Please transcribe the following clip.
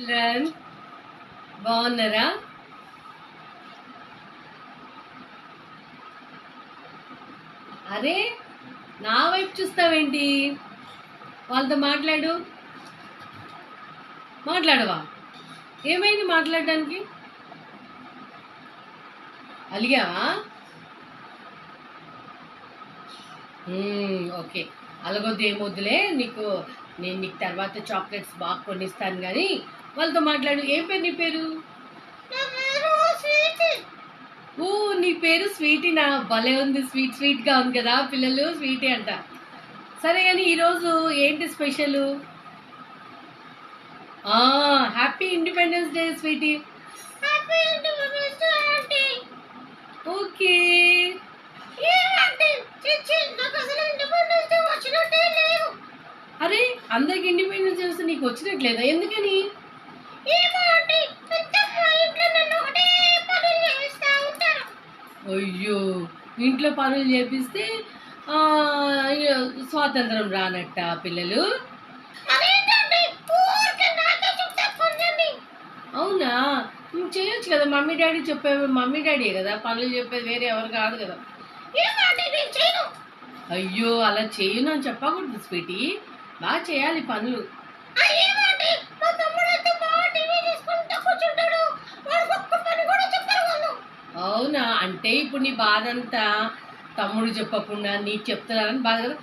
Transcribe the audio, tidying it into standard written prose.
Children బాగున్నారా? అరే నా వైపు చూస్తావేంటి? వాళ్ళతో మాట్లాడవా? ఏమైంది మాట్లాడడానికి? అలిగావా? ఓకే, అలాగొద్దు, ఏమొద్దులే. నేను నీకు తర్వాత చాక్లెట్స్ బాగా కొనిస్తాను, కానీ వాళ్ళతో మాట్లాడు. ఏం పేరు నీ పేరు? ఓ, నీ పేరు స్వీటీనా? భలే ఉంది, స్వీట్ స్వీట్గా ఉంది కదా, పిల్లలు స్వీటీ అంట. సరే కానీ ఈరోజు ఏంటి special? Happy independence day sweetie. Okay. అరే, అందరికి ఇండిపెండెన్స్ డే వస్తే నీకు వచ్చినట్లేదా? ఎందుకని? అయ్యో, ఇంట్లో పనులు చేపిస్తే స్వాతంత్రం రానట్ట పిల్లలు. అవునా? నువ్వు చేయొచ్చు కదా, మమ్మీ డాడీ చెప్పేవి. మమ్మీ డాడీ కదా పనులు చెప్పేది, వేరే ఎవరు కాదు కదా. అయ్యో, అలా చేయను అని చెప్పకూడదు స్వీటీ, బాగా చేయాలి పనులు. అవునా? అంటే ఇప్పుడు నీ బాధ అంతా తమ్ముడు చెప్పకుండా నీకు చెప్తున్నారని బాధ కదా.